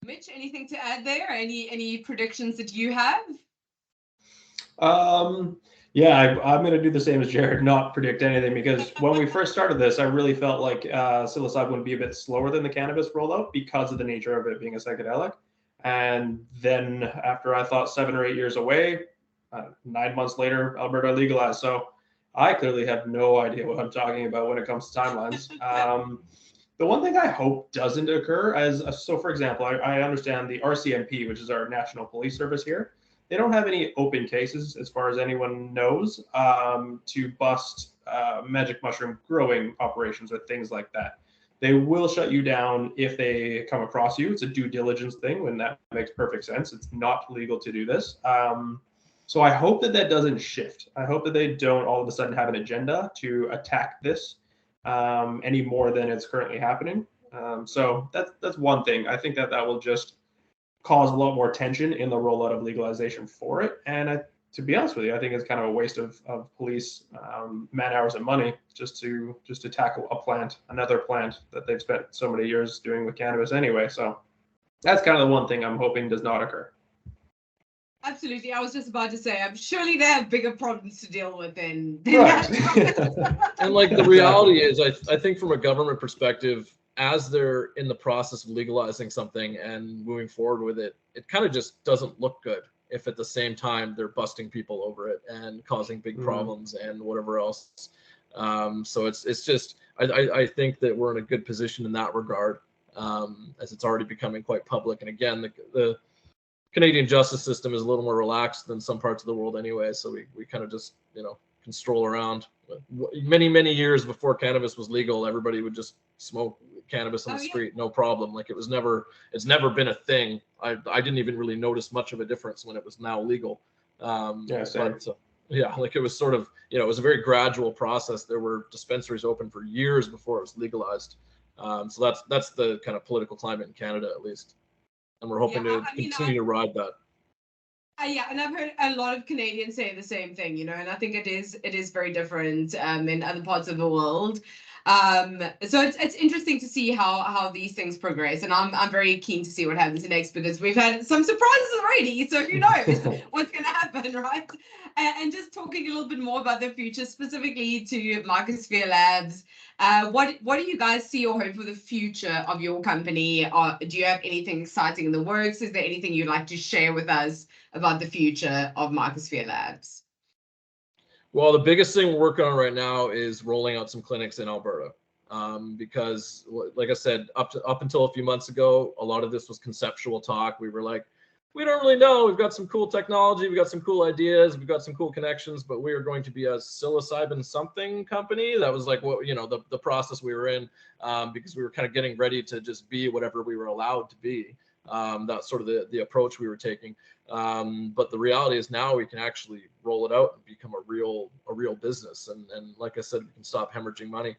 Mitch, anything to add there? Any predictions that you have? Yeah, I'm going to do the same as Jared, not predict anything, because when we first started this, I really felt like psilocybin would be a bit slower than the cannabis rollout because of the nature of it being a psychedelic. And then after I thought 7 or 8 years away, 9 months later, Alberta legalized. So I clearly have no idea what I'm talking about when it comes to timelines. The one thing I hope doesn't occur so for example, I understand the RCMP, which is our National Police Service here. They don't have any open cases, as far as anyone knows, to bust magic mushroom growing operations or things like that. They will shut you down if they come across you. It's a due diligence thing, when that makes perfect sense. It's not legal to do this. So I hope that doesn't shift. I hope that they don't all of a sudden have an agenda to attack this any more than it's currently happening. So that's one thing. I think that will just cause a lot more tension in the rollout of legalization for it. And to be honest with you, I think it's kind of a waste of police man hours and money just to tackle another plant that they've spent so many years doing with cannabis anyway. So that's kind of the one thing I'm hoping does not occur. Absolutely. I was just about to say, I'm surely they have bigger problems to deal with than right. that. And the reality is, I think from a government perspective, as they're in the process of legalizing something and moving forward with it, it kind of just doesn't look good if at the same time they're busting people over it and causing big problems and whatever else. So it's just, I think that we're in a good position in that regard, as it's already becoming quite public. And again, the Canadian justice system is a little more relaxed than some parts of the world anyway. So we kind of just, can stroll around. Many, many years before cannabis was legal, everybody would just smoke cannabis on the street, no problem. it's never been a thing. I didn't even really notice much of a difference when it was now legal. It was sort of, it was a very gradual process. There were dispensaries open for years before it was legalized. So that's the kind of political climate in Canada, at least. And we're hoping to continue to ride that. Yeah, and I've heard a lot of Canadians say the same thing, and I think it is very different in other parts of the world. So it's interesting to see how these things progress, and I'm very keen to see what happens next, because we've had some surprises already. So who knows what's going to happen, right? And just talking a little bit more about the future, specifically to Mycosphere Labs. What do you guys see or hope for the future of your company? Do you have anything exciting in the works? Is there anything you'd like to share with us about the future of Mycosphere Labs? Well, the biggest thing we're working on right now is rolling out some clinics in Alberta, because, like I said, up until a few months ago, a lot of this was conceptual talk. We were like, we don't really know. We've got some cool technology, we've got some cool ideas, we've got some cool connections, but we are going to be a psilocybin something company. That was like what, the process we were in, because we were kind of getting ready to just be whatever we were allowed to be. That's sort of the approach we were taking. But the reality is now we can actually roll it out and become a real business. And like I said, we can stop hemorrhaging money,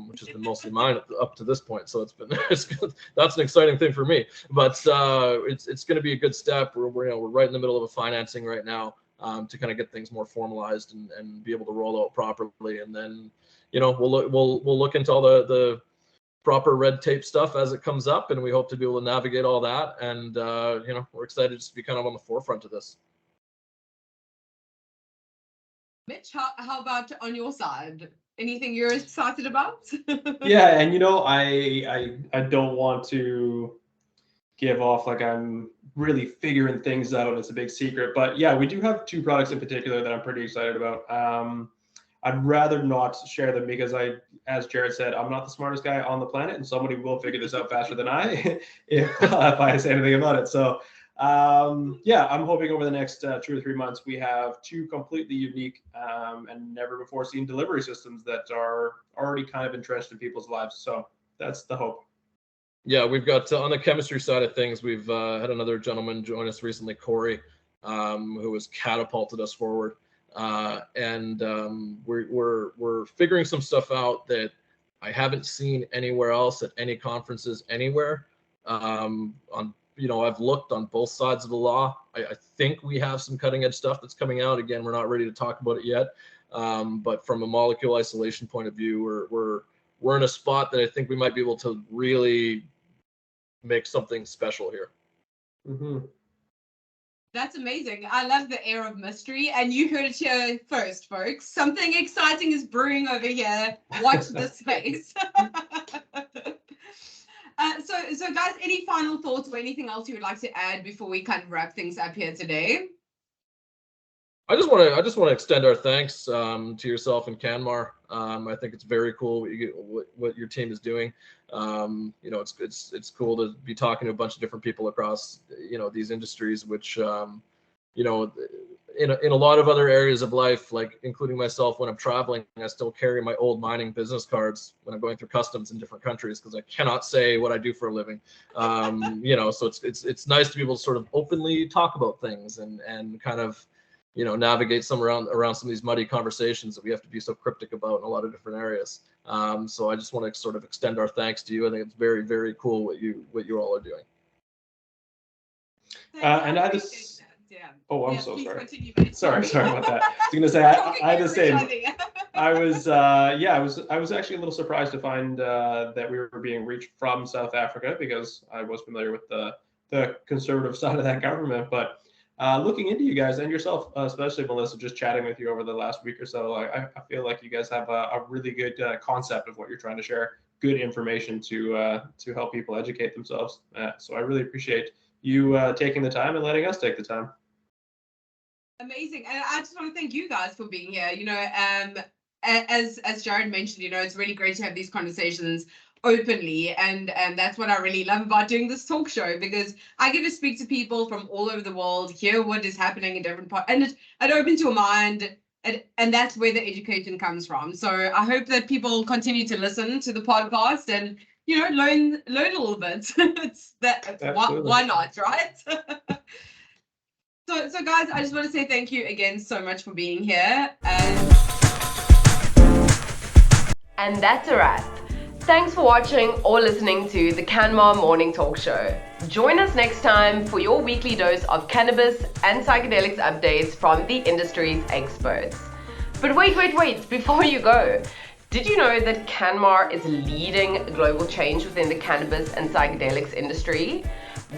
which has been mostly mine up to this point. So that's an exciting thing for me. But it's going to be a good step. We're right in the middle of a financing right now, to kind of get things more formalized and be able to roll out properly. And then we'll look into all the proper red tape stuff as it comes up, and we hope to be able to navigate all that. And we're excited just to be kind of on the forefront of this. Mitch, how about on your side? Anything you're excited about? Yeah, and I don't want to give off like I'm really figuring things out. It's a big secret, but yeah, we do have two products in particular that I'm pretty excited about. I'd rather not share them because as Jared said, I'm not the smartest guy on the planet, and somebody will figure this out faster than I if I say anything about it. So yeah, I'm hoping over the next 2 or 3 months we have two completely unique and never before seen delivery systems that are already kind of entrenched in people's lives. So that's the hope. Yeah, we've got on the chemistry side of things, we've had another gentleman join us recently, Corey, who has catapulted us forward. And we're figuring some stuff out that I haven't seen anywhere else at any conferences anywhere. I've looked on both sides of the law. I think we have some cutting edge stuff that's coming out. Again, we're not ready to talk about it yet. But from a molecule isolation point of view, we're in a spot that I think we might be able to really make something special here. Mm-hmm. That's amazing. I love the air of mystery, and you heard it here first, folks. Something exciting is brewing over here. Watch this space. So guys, any final thoughts or anything else you would like to add before we kind of wrap things up here today? I just want to extend our thanks to yourself and CanMar. I think it's very cool what your team is doing. It's cool to be talking to a bunch of different people across these industries, which in a lot of other areas of life, like including myself, when I'm traveling, I still carry my old mining business cards when I'm going through customs in different countries because I cannot say what I do for a living. So it's nice to be able to sort of openly talk about things and kind of navigate some around some of these muddy conversations that we have to be so cryptic about in a lot of different areas. So I just want to sort of extend our thanks to you. I think it's very, very cool what you all are doing. And I just, yeah. Oh, I'm yeah, so sorry. Continue, sorry about that. I was gonna say I had the same. I was actually a little surprised to find that we were being reached from South Africa because I was familiar with the conservative side of that government, but. Looking into you guys and yourself, especially Melissa, just chatting with you over the last week or so, I feel like you guys have a really good concept of what you're trying to share, good information to help people educate themselves. So I really appreciate you taking the time and letting us take the time. Amazing. And I just want to thank you guys for being here. As Jared mentioned, it's really great to have these conversations openly, and that's what I really love about doing this talk show, because I get to speak to people from all over the world, hear what is happening in different parts, and it opens your mind, and that's where the education comes from. So I hope that people continue to listen to the podcast and learn a little bit. It's that why not, right? So guys, I just want to say thank you again so much for being here, and that's a wrap. Thanks for watching or listening to the CanMar Morning Talk Show. Join us next time for your weekly dose of cannabis and psychedelics updates from the industry's experts. But wait, before you go, Did you know that CanMar is leading global change within the cannabis and psychedelics industry?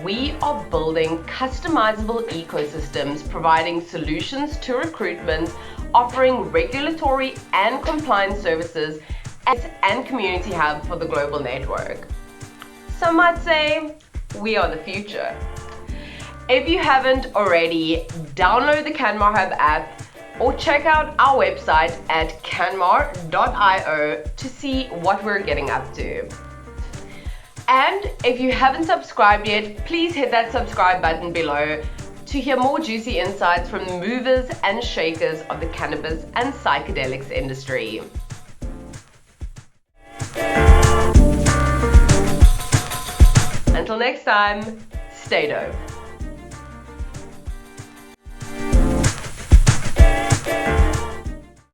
We are building customizable ecosystems, providing solutions to recruitment, offering regulatory and compliance services, and community hub for the global network. Some might say we are the future. If you haven't already, download the CanMar Hub app or check out our website at canmar.io to see what we're getting up to. And if you haven't subscribed yet, please hit that subscribe button below to hear more juicy insights from the movers and shakers of the cannabis and psychedelics industry. Until next time, stay dope.